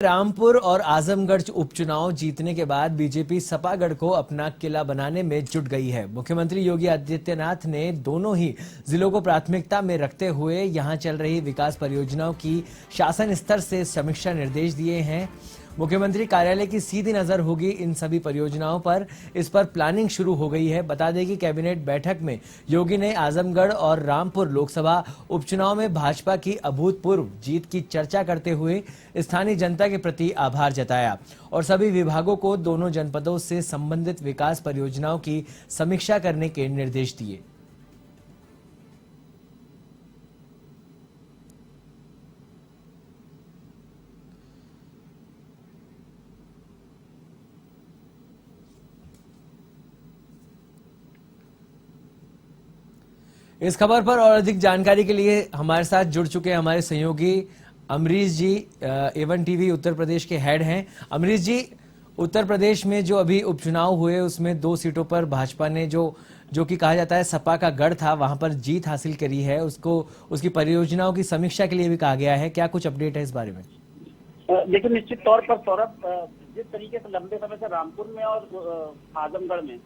रामपुर और आजमगढ़ उपचुनाव जीतने के बाद बीजेपी सपागढ़ को अपना किला बनाने में जुट गई है। मुख्यमंत्री योगी आदित्यनाथ ने दोनों ही जिलों को प्राथमिकता में रखते हुए यहां चल रही विकास परियोजनाओं की शासन स्तर से समीक्षा निर्देश दिए हैं। मुख्यमंत्री कार्यालय की सीधी नजर होगी इन सभी परियोजनाओं पर। इस पर प्लानिंग शुरू हो गई है। बता दें कि कैबिनेट बैठक में योगी ने आजमगढ़ और रामपुर लोकसभा उपचुनाव में भाजपा की अभूतपूर्व जीत की चर्चा करते हुए स्थानीय जनता के प्रति आभार जताया और सभी विभागों को दोनों जनपदों से संबंधित विकास परियोजनाओं की समीक्षा करने के निर्देश दिए। इस खबर पर और अधिक जानकारी के लिए हमारे साथ जुड़ चुके हैं हमारे सहयोगी अमरीश जी, A1 टीवी उत्तर प्रदेश के हेड हैं। अमरीश जी, उत्तर प्रदेश में जो अभी उपचुनाव हुए उसमें 2 सीटों पर भाजपा ने जो कि कहा जाता है सपा का गढ़ था, वहां पर जीत हासिल करी है। उसको उसकी परियोजनाओं की समीक्षा के लिए भी कहा गया है। क्या कुछ अपडेट है इस बारे में? लेकिन निश्चित तौर पर सौरभ, जिस तरीके से लंबे समय से रामपुर में और आजमगढ़ में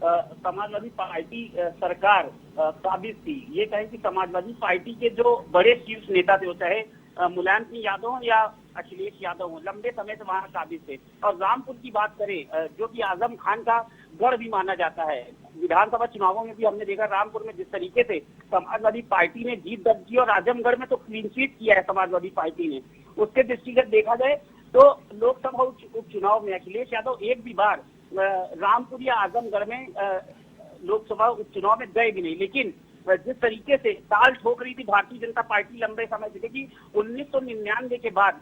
समाजवादी पार्टी सरकार काबिज थी, ये कहें कि समाजवादी पार्टी के जो बड़े शीर्ष नेता थे, वो चाहे मुलायम सिंह यादव हो या अखिलेश यादव हो, लंबे समय से वहां काबिज थे। और रामपुर की बात करें, जो कि आजम खान का गढ़ भी माना जाता है। विधानसभा चुनावों में भी हमने देखा रामपुर में जिस तरीके से समाजवादी पार्टी ने जीत दर्ज की और आजमगढ़ में तो क्लीन स्वीप किया है समाजवादी पार्टी ने। उसके दृष्टिगत देखा जाए तो लोकसभा उपचुनाव में अखिलेश यादव एक भी बार रामपुर या आजमगढ़ में लोकसभा उपचुनाव में गए भी नहीं। लेकिन जिस तरीके से ताल ठोक रही थी भारतीय जनता पार्टी लंबे समय से, क्योंकि 1999 के बाद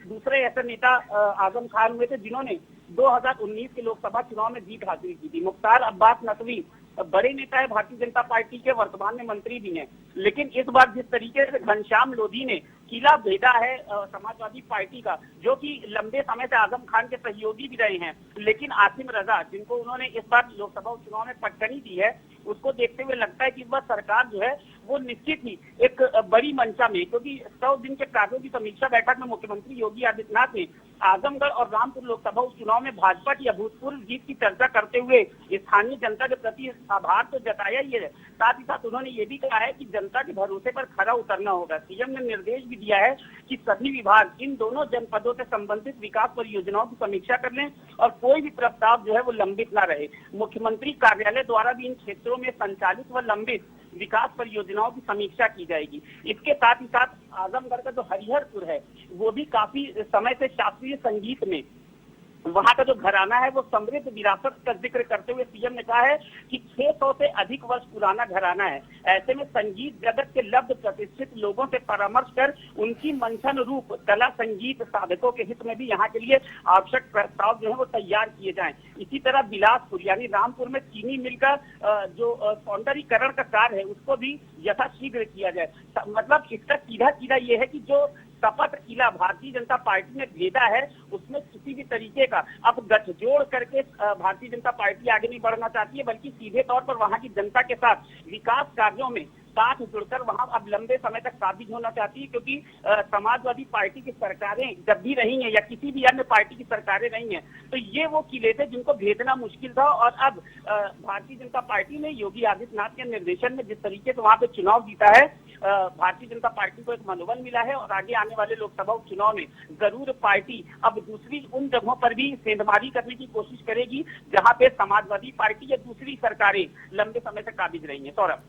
दूसरे ऐसे नेता आजम खान हुए थे जिन्होंने 2019 के लोकसभा चुनाव में जीत हासिल की थी। मुख्तार अब्बास नकवी बड़े नेता है भारतीय जनता पार्टी के, वर्तमान में मंत्री भी हैं। लेकिन इस बार जिस तरीके से घनश्याम लोधी ने किला भेदा है समाजवादी पार्टी का, जो कि लंबे समय से आजम खान के सहयोगी भी रहे हैं, लेकिन आसिम रजा जिनको उन्होंने इस बार लोकसभा उपचुनाव में पटकनी दी है, उसको देखते हुए लगता है कि इस बार सरकार जो है वो निश्चित ही एक बड़ी मंशा में, क्योंकि 100 दिन के कार्यों की समीक्षा बैठक में मुख्यमंत्री योगी आदित्यनाथ ने आजमगढ़ और रामपुर लोकसभा उपचुनाव में भाजपा की अभूतपूर्व जीत की चर्चा करते हुए स्थानीय जनता के प्रति आभार तो जताया ही है, साथ ही साथ उन्होंने ये भी कहा है कि जनता के भरोसे पर खरा उतरना होगा। सीएम ने निर्देश भी दिया है कि सभी विभाग इन दोनों जनपदों से संबंधित विकास परियोजनाओं की समीक्षा कर लें और कोई भी प्रस्ताव जो है वो लंबित ना रहे। मुख्यमंत्री कार्यालय द्वारा भी इन क्षेत्रों में संचालित व लंबित विकास परियोजनाओं की समीक्षा की जाएगी। इसके साथ ही साथ आजमगढ़ का जो हरिहरपुर है वो भी काफी समय से शास्त्रीय संगीत में वहां का जो घराना है वो समृद्ध विरासत का जिक्र करते हुए सीएम ने कहा है कि 600 से अधिक वर्ष पुराना घराना है। ऐसे में संगीत जगत के लब्ध प्रतिष्ठित लोगों से परामर्श कर उनकी मंथन रूप कला संगीत साधकों के हित में भी यहाँ के लिए आवश्यक प्रस्ताव जो है वो तैयार किए जाएं। इसी तरह बिलासपुर यानी रामपुर में चीनी मिल का जो सौंदर्यीकरण का कार्य है उसको भी यथाशीघ्र किया जाए। मतलब इसका सीधा ये है कि जो शपथ किला भारतीय जनता पार्टी ने भेजा है उसमें किसी भी तरीके का अब गठजोड़ करके भारतीय जनता पार्टी आगे नहीं बढ़ना चाहती है, बल्कि सीधे तौर पर वहां की जनता के साथ विकास कार्यों में साथ जुड़कर वहां अब लंबे समय तक काबिज होना चाहती है। क्योंकि समाजवादी पार्टी की सरकारें जब भी रही हैं या किसी भी अन्य पार्टी की सरकारें रही हैं तो ये वो किले थे जिनको भेजना मुश्किल था। और अब भारतीय जनता पार्टी ने योगी आदित्यनाथ के निर्देशन में जिस तरीके से वहां पे चुनाव जीता है, भारतीय जनता पार्टी को एक मनोबल मिला है और आगे आने वाले लोकसभा उपचुनाव में जरूर पार्टी अब दूसरी उन जगहों पर भी सेंधमारी करने की कोशिश करेगी जहां पे समाजवादी पार्टी या दूसरी सरकारें लंबे समय से काबिज रही हैं। सौरभ,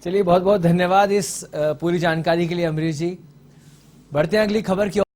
चलिए, बहुत बहुत धन्यवाद इस पूरी जानकारी के लिए अमरीश जी। बढ़ते हैं अगली खबर की